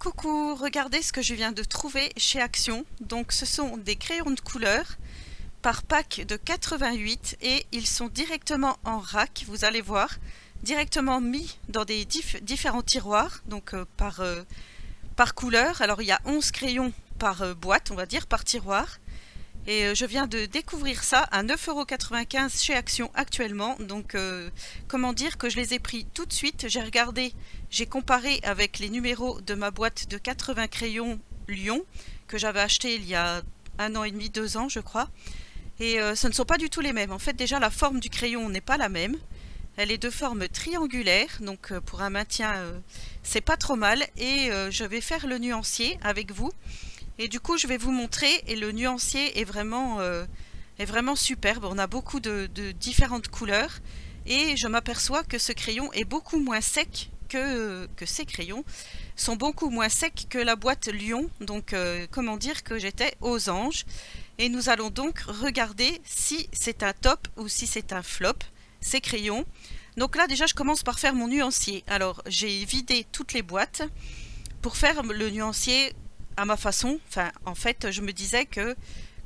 coucou, regardez ce que je viens de trouver chez Action. Donc ce sont des crayons de couleur par pack de 88 et ils sont directement en rack, vous allez voir, directement mis dans des différents tiroirs, donc par couleur. Alors il y a 11 crayons par boîte, on va dire, par tiroir. Et je viens de découvrir ça à 9,95 € chez Action actuellement. Donc comment dire que je les ai pris tout de suite. J'ai regardé, j'ai comparé avec les numéros de ma boîte de 80 crayons Lyon que j'avais acheté il y a 1 an et demi, 2 ans je crois. Et ce ne sont pas du tout les mêmes. En fait déjà la forme du crayon n'est pas la même. Elle est de forme triangulaire, donc pour un maintien c'est pas trop mal. Et je vais faire le nuancier avec vous. Et du coup, je vais vous montrer, et le nuancier est vraiment superbe. On a beaucoup de différentes couleurs, et je m'aperçois que ce crayon est beaucoup moins sec que ces crayons sont beaucoup moins secs que la boîte Lyon. Donc, comment dire que j'étais aux anges. Et nous allons donc regarder si c'est un top ou si c'est un flop, ces crayons. Donc là, déjà, je commence par faire mon nuancier. Alors, j'ai vidé toutes les boîtes pour faire le nuancier à ma façon. Enfin, en fait, je me disais que,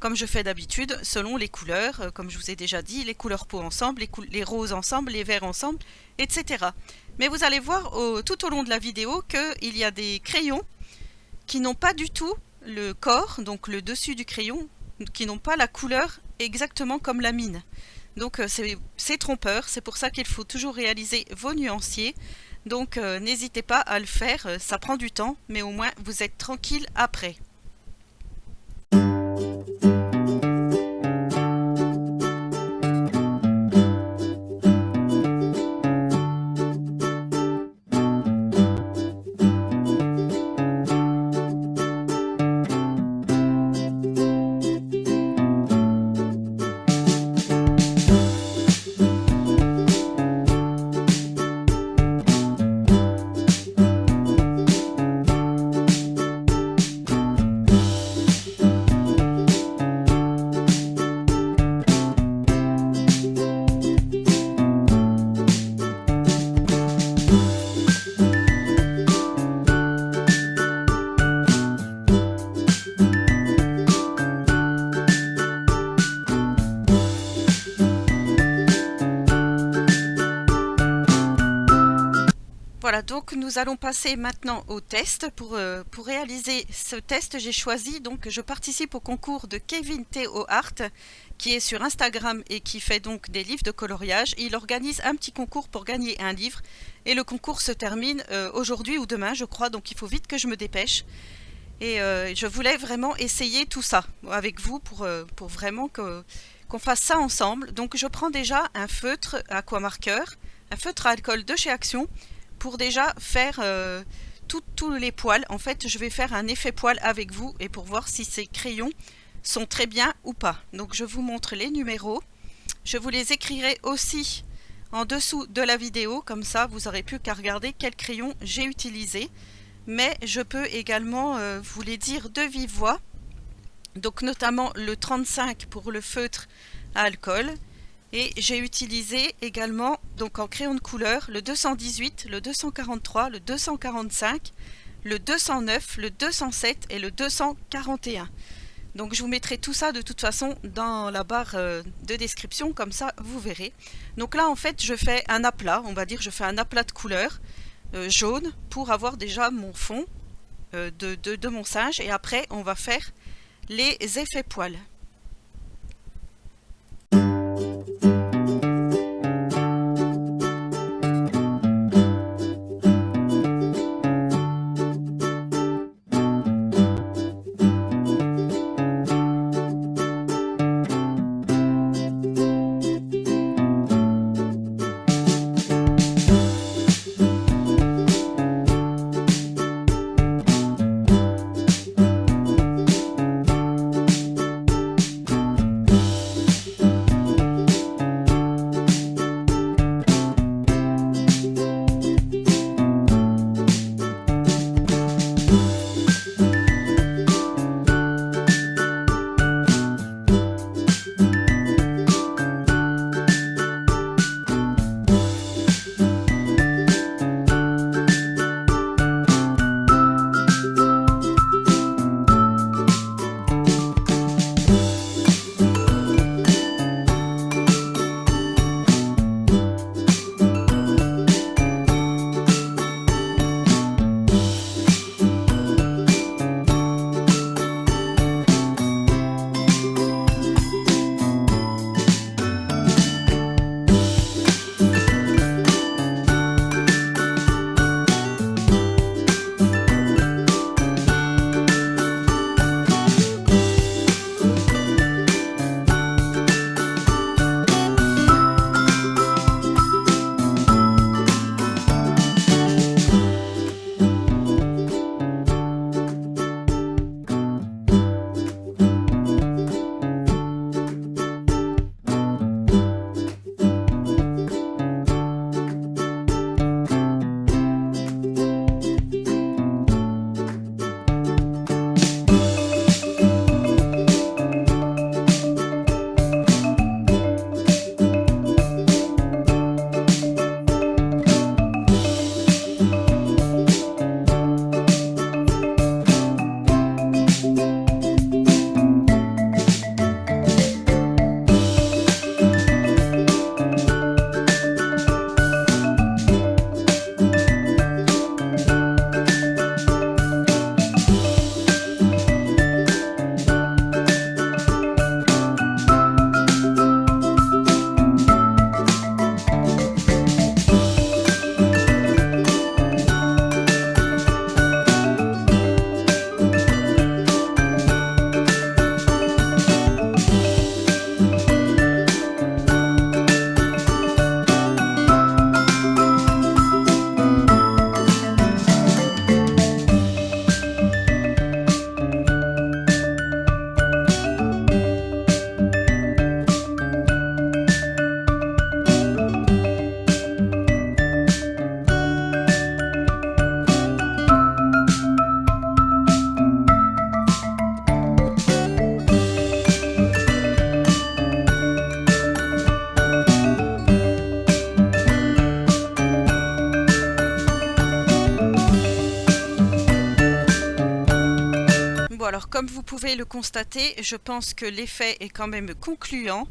comme je fais d'habitude, selon les couleurs, comme je vous ai déjà dit, les couleurs peau ensemble, les roses ensemble, les verts ensemble, etc. Mais vous allez voir tout au long de la vidéo qu'il y a des crayons qui n'ont pas du tout le corps, donc le dessus du crayon, qui n'ont pas la couleur exactement comme la mine. Donc c'est trompeur, c'est pour ça qu'il faut toujours réaliser vos nuanciers. Donc n'hésitez pas à le faire, ça prend du temps, mais au moins vous êtes tranquille après. Voilà, donc nous allons passer maintenant au test. Pour réaliser ce test, j'ai choisi, donc je participe au concours de Kevin Théo Art, qui est sur Instagram et qui fait donc des livres de coloriage. Il organise un petit concours pour gagner un livre et le concours se termine aujourd'hui ou demain, je crois, donc il faut vite que je me dépêche. Et je voulais vraiment essayer tout ça avec vous pour vraiment qu'on fasse ça ensemble. Donc je prends déjà un feutre aquamarqueur, un feutre à alcool de chez Action, pour déjà faire tous les poils. En fait, je vais faire un effet poil avec vous et pour voir si ces crayons sont très bien ou pas. Donc, je vous montre les numéros. Je vous les écrirai aussi en dessous de la vidéo. Comme ça, vous n'aurez plus qu'à regarder quel crayon j'ai utilisé. Mais je peux également vous les dire de vive voix. Donc, notamment le 35 pour le feutre à alcool. Et j'ai utilisé également, donc en crayon de couleur, le 218, le 243, le 245, le 209, le 207 et le 241. Donc je vous mettrai tout ça de toute façon dans la barre de description, comme ça vous verrez. Donc là en fait je fais un aplat, on va dire je fais un aplat de couleur jaune pour avoir déjà mon fond de mon singe. Et après on va faire les effets poils. Bon alors comme vous pouvez le constater, je pense que l'effet est quand même concluant.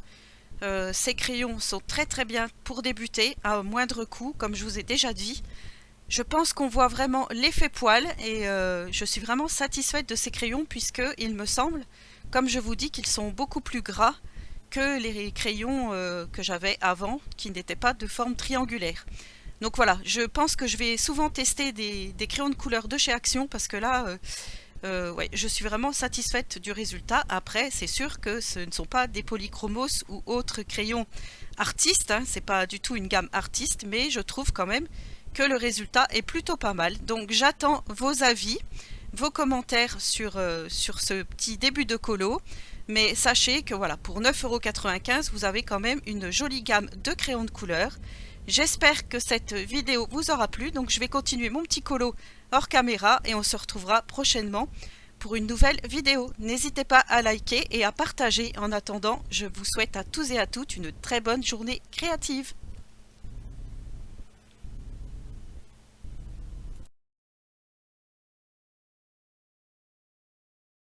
Ces crayons sont très bien pour débuter à moindre coût, comme je vous ai déjà dit. Je pense qu'on voit vraiment l'effet poil et je suis vraiment satisfaite de ces crayons puisque il me semble, comme je vous dis, qu'ils sont beaucoup plus gras que les crayons que j'avais avant, qui n'étaient pas de forme triangulaire. Donc voilà, je pense que je vais souvent tester des crayons de couleur de chez Action parce que là, ouais, je suis vraiment satisfaite du résultat. Après, c'est sûr que ce ne sont pas des polychromos ou autres crayons artistes, hein, c'est pas du tout une gamme artiste, mais je trouve quand même que le résultat est plutôt pas mal. Donc j'attends vos avis, vos commentaires sur ce petit début de colo. Mais sachez que voilà, pour 9,95 €, vous avez quand même une jolie gamme de crayons de couleur. J'espère que cette vidéo vous aura plu, donc je vais continuer mon petit colo hors caméra et on se retrouvera prochainement pour une nouvelle vidéo. N'hésitez pas à liker et à partager. En attendant, je vous souhaite à tous et à toutes une très bonne journée créative.